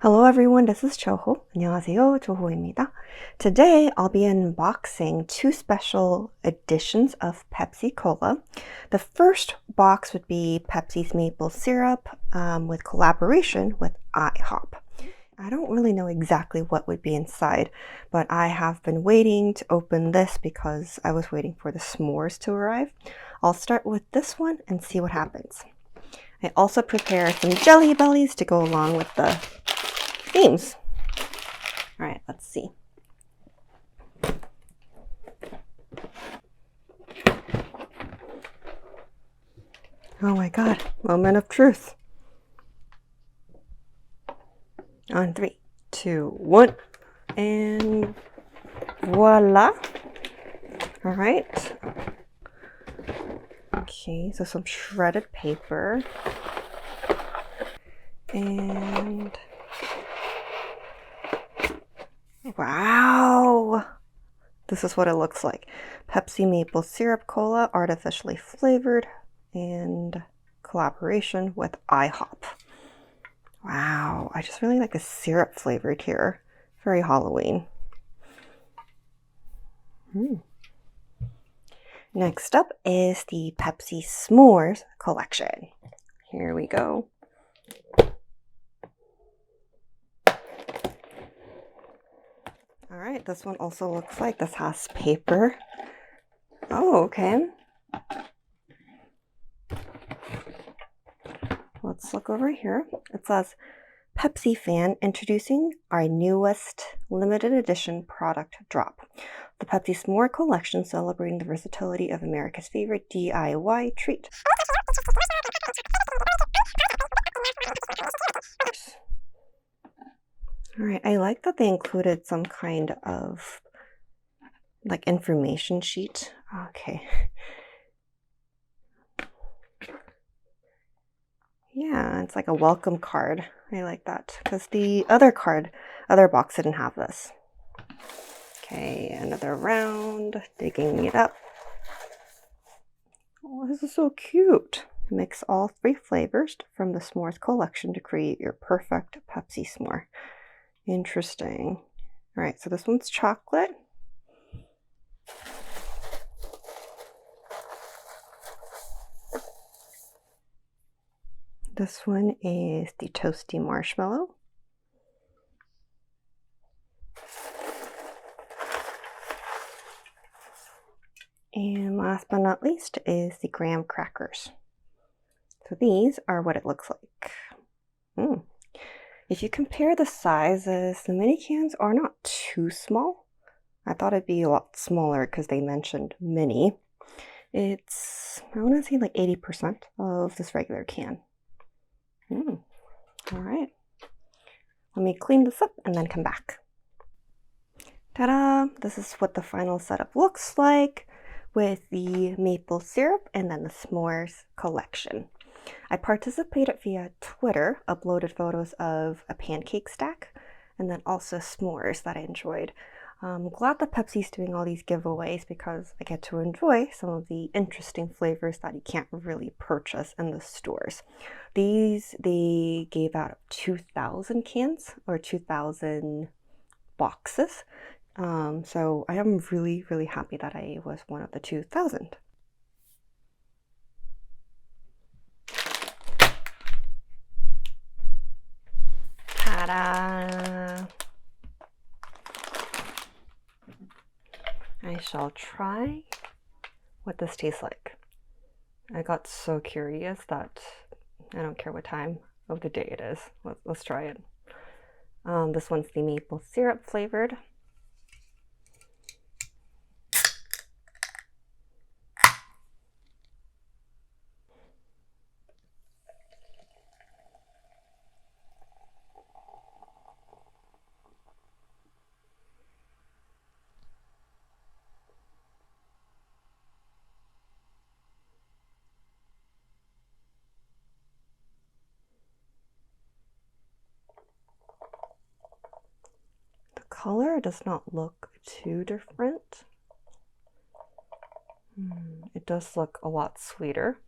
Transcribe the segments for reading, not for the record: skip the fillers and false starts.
Hello everyone, this is Choho. 안녕하세요, 초호입니다. Today I'll be unboxing two special editions of Pepsi Cola. The first box would be Pepsi's maple syrup with collaboration with IHOP. I don't really know exactly what would be inside, but I have been waiting to open this because I was waiting for the s'mores to arrive. I'll start with this one and see what happens. I also prepared some jelly bellies to go along with the themes. All right, let's see. Oh my God, moment of truth. On 3, 2, 1, and voila. All right. Okay, so some shredded paper. And wow! This is what it looks like. Pepsi maple syrup cola, artificially flavored, and collaboration with IHOP. Wow, I just really like the syrup flavored here. Very Halloween. Next up is the Pepsi S'mores collection. Here we go. All right, this one also looks like this has paper. Oh, okay. Let's look over here. It says, Pepsi fan introducing our newest limited edition product drop. The Pepsi S'more collection celebrating the versatility of America's favorite DIY treat. All right, I like that they included some kind of like information sheet. Okay. Yeah, it's like a welcome card. I like that because the other box didn't have this. Okay, another round, digging it up. Oh, this is so cute. Mix all 3 flavors from the s'mores collection to create your perfect Pepsi s'more. Interesting. All right, so this one's chocolate. This one is the toasty marshmallow. And last but not least is the graham crackers. So these are what it looks like. If you compare the sizes, the mini cans are not too small. I thought it'd be a lot smaller because they mentioned mini. It's, I want to say like 80% of this regular can. All right. Let me clean this up and then come back. Ta-da! This is what the final setup looks like with the maple syrup and then the s'mores collection. I participated via Twitter, uploaded photos of a pancake stack, and then also s'mores that I enjoyed. I'm glad that Pepsi's doing all these giveaways because I get to enjoy some of the interesting flavors that you can't really purchase in the stores. These, they gave out 2,000 cans or 2,000 boxes. So I am really, really happy that I was one of the 2,000. Ta-da! I shall try what this tastes like. I got so curious that I don't care what time of the day it is. Let's try it. This one's the maple syrup flavored. Color does not look too different. It does look a lot sweeter.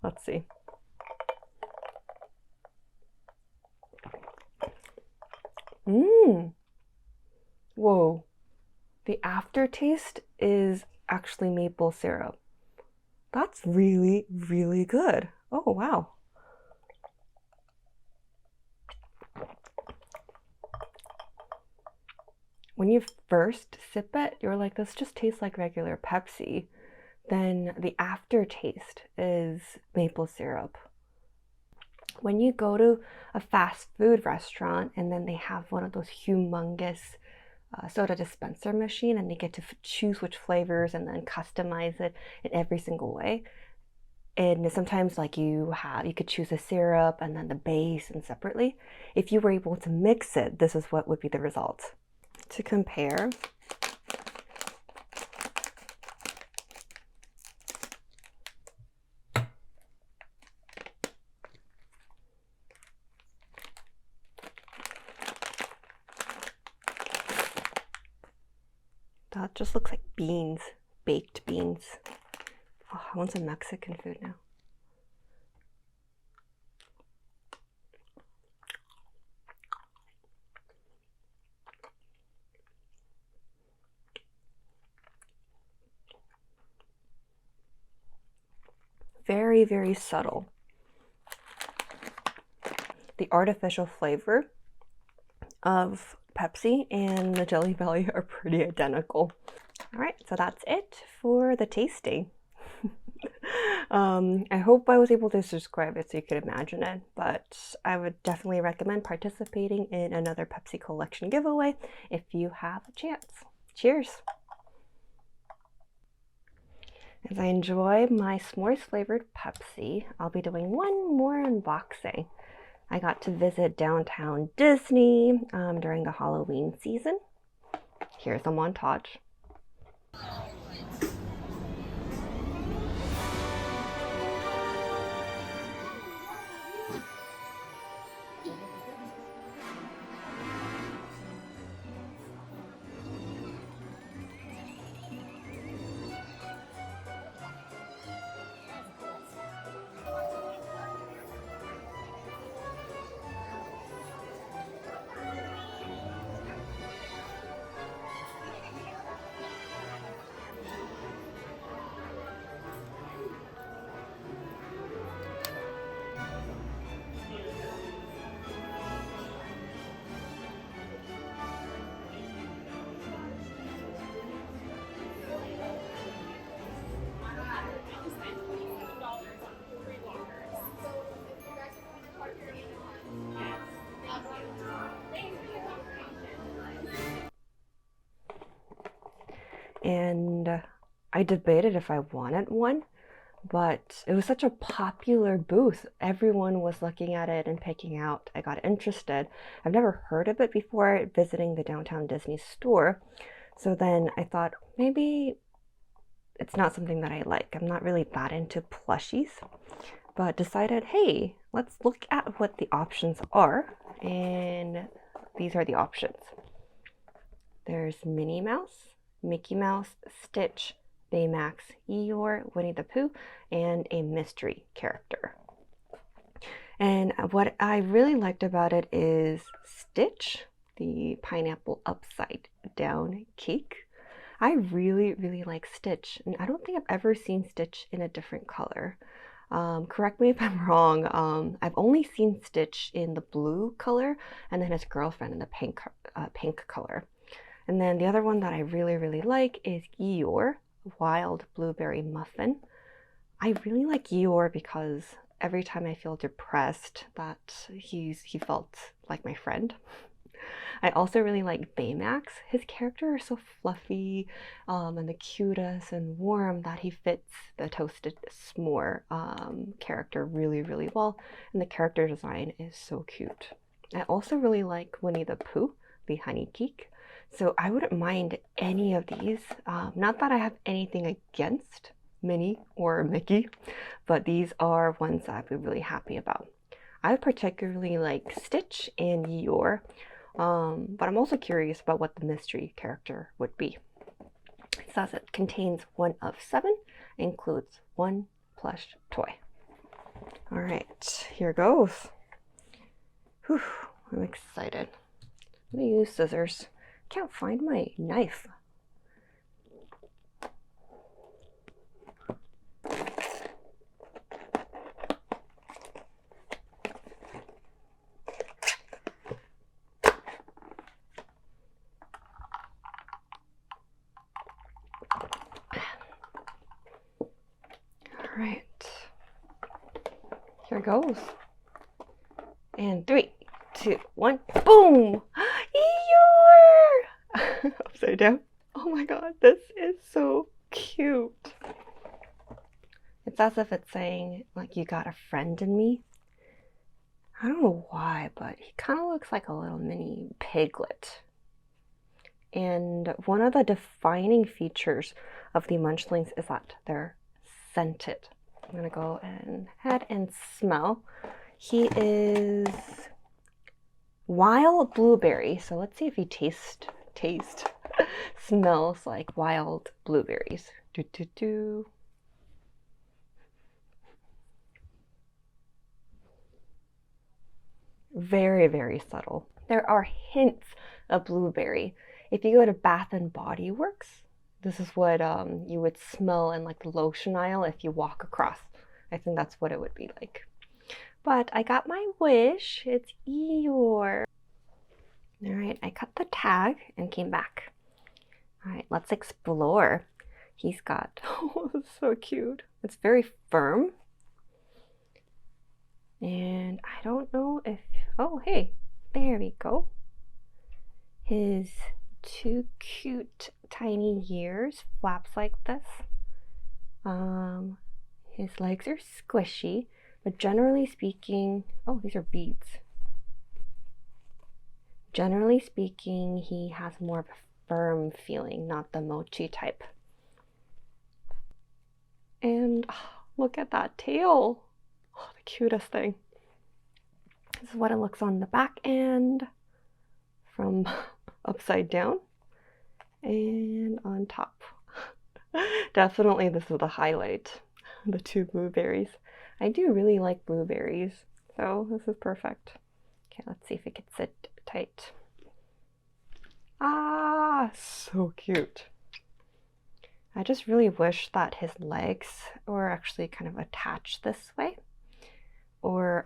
Let's see. Whoa. The aftertaste is actually maple syrup. That's really, really good. Oh, wow. When you first sip it, you're like, this just tastes like regular Pepsi. Then the aftertaste is maple syrup. When you go to a fast food restaurant and then they have one of those humongous soda dispenser machine and they get to choose which flavors and then customize it in every single way. And sometimes like you could choose a syrup and then the base and separately. If you were able to mix it, this is what would be the result. To compare, that just looks like beans, baked beans. Oh, I want some Mexican food now. Very, very subtle. The artificial flavor of Pepsi and the Jelly Belly are pretty identical. All right, so that's it for the tasting. I hope I was able to describe it so you could imagine it, but I would definitely recommend participating in another Pepsi collection giveaway if you have a chance. Cheers! As I enjoy my s'mores flavored Pepsi, I'll be doing one more unboxing. I got to visit downtown Disney during the Halloween season. Here's a montage. And I debated if I wanted one, but it was such a popular booth. Everyone was looking at it and picking out. I got interested. I've never heard of it before visiting the downtown Disney store. So then I thought maybe it's not something that I like. I'm not really that into plushies, but decided, hey, let's look at what the options are. And these are the options. There's Minnie Mouse, Mickey Mouse, Stitch, Baymax, Eeyore, Winnie the Pooh, and a mystery character. And what I really liked about it is Stitch, the pineapple upside down cake. I really, really like Stitch, and I don't think I've ever seen Stitch in a different color. Correct me if I'm wrong. I've only seen Stitch in the blue color, and then his girlfriend in the pink color. And then the other one that I really, really like is Eeyore, Wild Blueberry Muffin. I really like Eeyore because every time I feel depressed, that he felt like my friend. I also really like Baymax. His character is so fluffy and the cutest and warm that he fits the toasted s'more character really, really well. And the character design is so cute. I also really like Winnie the Pooh, the honey cake. So I wouldn't mind any of these. Not that I have anything against Minnie or Mickey, but these are ones that I'd be really happy about. I particularly like Stitch and Eeyore, but I'm also curious about what the mystery character would be. It says it contains 1 of 7, includes 1 plush toy. All right, here goes. Whew, I'm excited. I'm gonna use scissors. Can't find my knife. All right, here goes. And 3, 2, 1, boom! Eeyore! Upside down. Oh my god, this is so cute. It's as if it's saying, like, you got a friend in me. I don't know why, but he kind of looks like a little mini piglet. And one of the defining features of the Munchlings is that they're scented. I'm gonna go ahead and smell. He is wild blueberry. So let's see if he smells like wild blueberries. Very, very subtle. There are hints of blueberry. If you go to Bath and Body Works, this is what you would smell in like the lotion aisle if you walk across. I think that's what it would be like. But I got my wish. It's Eeyore. All right, I cut the tag and came back. All right, let's explore. He's got, oh, it's so cute. It's very firm. And I don't know if, oh, hey, there we go. His 2 cute tiny ears flaps like this. His legs are squishy. But generally speaking, oh, these are beads. Generally speaking, he has more of a firm feeling, not the mochi type. And oh, look at that tail. Oh, the cutest thing. This is what it looks on the back end from upside down and on top. Definitely this is the highlight, the 2 blueberries. I do really like blueberries, so this is perfect. Okay, let's see if it can sit tight. Ah, so cute. I just really wish that his legs were actually kind of attached this way, or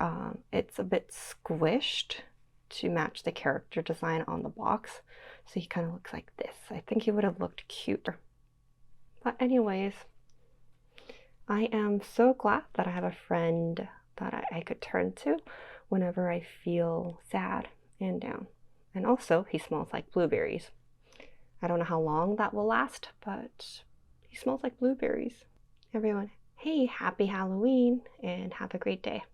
it's a bit squished to match the character design on the box. So he kind of looks like this. I think he would have looked cuter. But anyways, I am so glad that I have a friend that I could turn to whenever I feel sad and down. And also, he smells like blueberries. I don't know how long that will last, but he smells like blueberries. Everyone, hey, happy Halloween and have a great day.